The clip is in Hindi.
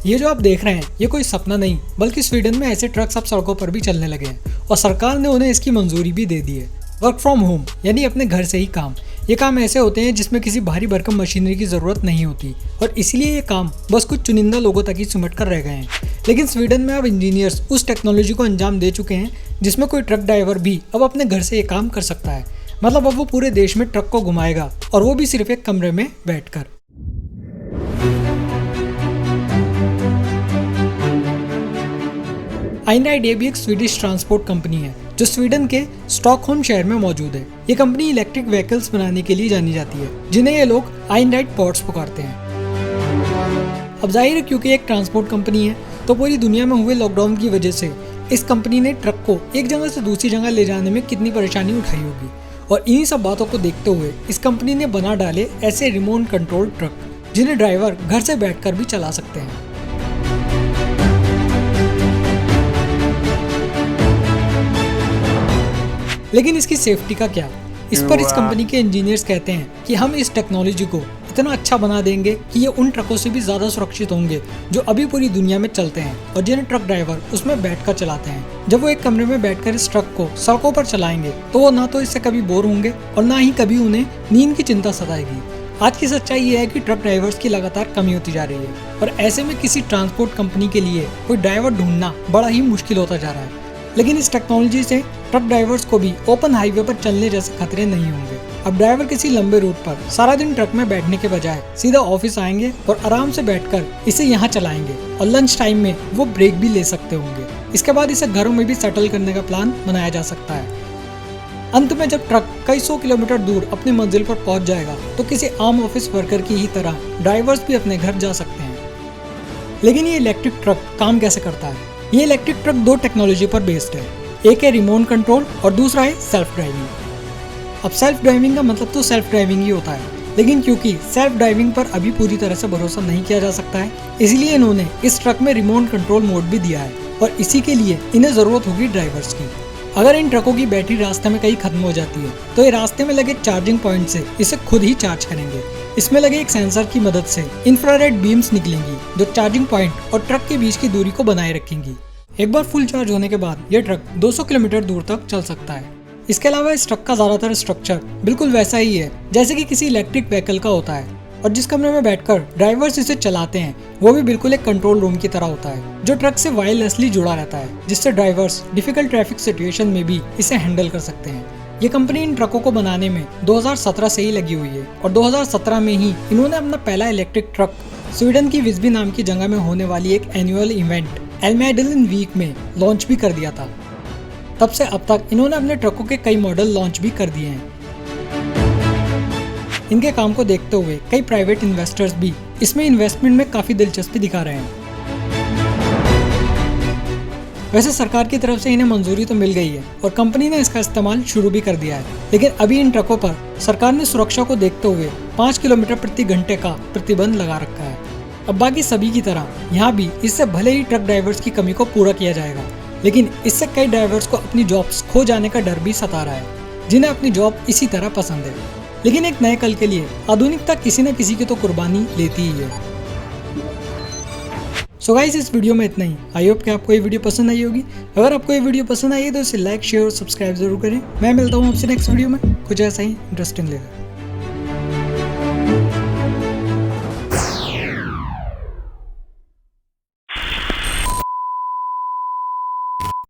ये जो आप देख रहे हैं ये कोई सपना नहीं बल्कि स्वीडन में ऐसे ट्रक्स अब सड़कों पर भी चलने लगे हैं और सरकार ने उन्हें इसकी मंजूरी भी दे दी है। वर्क फ्रॉम होम यानी अपने घर से ही काम। ये काम ऐसे होते हैं जिसमें किसी भारी भरकम मशीनरी की जरूरत नहीं होती और इसलिए ये काम बस कुछ चुनिंदा लोगों तक ही सिमट कर रह गए हैं। लेकिन स्वीडन में अब इंजीनियर्स उस टेक्नोलॉजी को अंजाम दे चुके हैं जिसमें कोई ट्रक ड्राइवर भी अब अपने घर से ये काम कर सकता है। मतलब अब वो पूरे देश में ट्रक को घुमाएगा और वो भी सिर्फ एक कमरे में बैठकर। आइनराइड ये भी एक स्वीडिश ट्रांसपोर्ट कंपनी है जो स्वीडन के स्टॉकहोम शहर में मौजूद है। ये कंपनी इलेक्ट्रिक व्हीकल्स बनाने के लिए जानी जाती है जिन्हें ये लोग आइनराइड पॉड्स पुकारते हैं। अब जाहिर है क्योंकि एक ट्रांसपोर्ट कंपनी है तो पूरी दुनिया में हुए लॉकडाउन की वजह से इस कंपनी ने ट्रक को एक जगह से दूसरी जगह ले जाने में कितनी परेशानी उठाई होगी और इन्हीं सब बातों को देखते हुए इस कंपनी ने बना डाले ऐसे रिमोट कंट्रोल ट्रक जिन्हें ड्राइवर घर से बैठकर भी चला सकते हैं। लेकिन इसकी सेफ्टी का क्या? इस पर इस कंपनी के इंजीनियर्स कहते हैं कि हम इस टेक्नोलॉजी को इतना अच्छा बना देंगे कि ये उन ट्रकों से भी ज्यादा सुरक्षित होंगे जो अभी पूरी दुनिया में चलते हैं और जिन्हें ट्रक ड्राइवर उसमें बैठकर चलाते हैं। जब वो एक कमरे में बैठकर इस ट्रक को सड़कों पर चलाएंगे तो वो ना तो इससे कभी बोर होंगे और ना ही कभी उन्हें नींद की चिंता सताएगी। आज की सच्चाई ये है कि ट्रक ड्राइवर्स की लगातार कमी होती जा रही है और ऐसे में किसी ट्रांसपोर्ट कंपनी के लिए कोई ड्राइवर ढूंढना बड़ा ही मुश्किल होता जा रहा है। लेकिन इस टेक्नोलॉजी से ट्रक ड्राइवर्स को भी ओपन हाईवे पर चलने जैसे खतरे नहीं होंगे। अब ड्राइवर किसी लंबे रूट पर सारा दिन ट्रक में बैठने के बजाय सीधा ऑफिस आएंगे और आराम से बैठकर इसे यहाँ चलाएंगे और लंच टाइम में वो ब्रेक भी ले सकते होंगे। इसके बाद इसे घरों में भी सेटल करने का प्लान बनाया जा सकता है। अंत में जब ट्रक कई 100 किलोमीटर दूर अपनी मंजिल पर पहुंच जाएगा तो किसी आम ऑफिस वर्कर की ही तरह ड्राइवर्स भी अपने घर जा सकते हैं। लेकिन ये इलेक्ट्रिक ट्रक काम कैसे करता है? ये इलेक्ट्रिक ट्रक दो टेक्नोलॉजी पर बेस्ड है। एक है रिमोट कंट्रोल और दूसरा है सेल्फ ड्राइविंग। अब सेल्फ ड्राइविंग का मतलब तो सेल्फ ड्राइविंग ही होता है, लेकिन क्योंकि सेल्फ ड्राइविंग पर अभी पूरी तरह से भरोसा नहीं किया जा सकता है इसलिए इन्होंने इस ट्रक में रिमोट कंट्रोल मोड भी दिया है और इसी के लिए इन्हें जरूरत होगी ड्राइवर्स की। अगर इन ट्रकों की बैटरी रास्ते में कहीं खत्म हो जाती है तो ये रास्ते में लगे चार्जिंग पॉइंट से इसे खुद ही चार्ज करेंगे। इसमें लगे एक सेंसर की मदद से इंफ्रारेड बीम्स निकलेंगी जो चार्जिंग पॉइंट और ट्रक के बीच की दूरी को बनाए रखेंगी। एक बार फुल चार्ज होने के बाद यह ट्रक 200 किलोमीटर दूर तक चल सकता है। इसके अलावा इस ट्रक का ज्यादातर स्ट्रक्चर बिल्कुल वैसा ही है जैसे कि किसी इलेक्ट्रिक व्हीकल का होता है और जिस कमरे में बैठकर ड्राइवर्स इसे चलाते हैं वो भी बिल्कुल एक कंट्रोल रूम की तरह होता है जो ट्रक से वायरलेसली जुड़ा रहता है, जिससे ड्राइवर्स डिफिकल्ट ट्रैफिक सिचुएशन में भी इसे हैंडल कर सकते हैं। ये कंपनी इन ट्रकों को बनाने में 2017 से ही लगी हुई है और 2017 में ही इन्होंने अपना पहला इलेक्ट्रिक ट्रक स्वीडन की विस्बी नाम की जगह में होने वाली एक एनुअल इवेंट एल्मेडलन वीक में लॉन्च भी कर दिया था। तब से अब तक इन्होंने अपने ट्रकों के कई मॉडल लॉन्च भी कर दिए हैं। इनके काम को देखते हुए कई प्राइवेट इन्वेस्टर्स भी इसमें इन्वेस्टमेंट में काफी दिलचस्पी दिखा रहे हैं। वैसे सरकार की तरफ से इन्हें मंजूरी तो मिल गई है और कंपनी ने इसका इस्तेमाल शुरू भी कर दिया है, लेकिन अभी इन ट्रकों पर सरकार ने सुरक्षा को देखते हुए 5 किलोमीटर प्रति घंटे का प्रतिबंध लगा रखा है। अब बाकी सभी की तरह यहाँ भी इससे भले ही ट्रक ड्राइवर्स की कमी को पूरा किया जाएगा, लेकिन इससे कई ड्राइवर्स को अपनी जॉब्स खो जाने का डर भी सता रहा है जिन्हें अपनी जॉब इसी तरह पसंद है। लेकिन एक नए कल के लिए आधुनिकता किसी न किसी की तो कुर्बानी लेती ही है। सो गाइस इस वीडियो में इतना ही। आई होप कि आपको ये वीडियो पसंद आई होगी। अगर आपको ये वीडियो पसंद आई है तो इसे लाइक शेयर और सब्सक्राइब जरूर करें। मैं मिलता हूँ आपसे नेक्स्ट वीडियो में कुछ ऐसा ही इंटरेस्टिंग लेकर।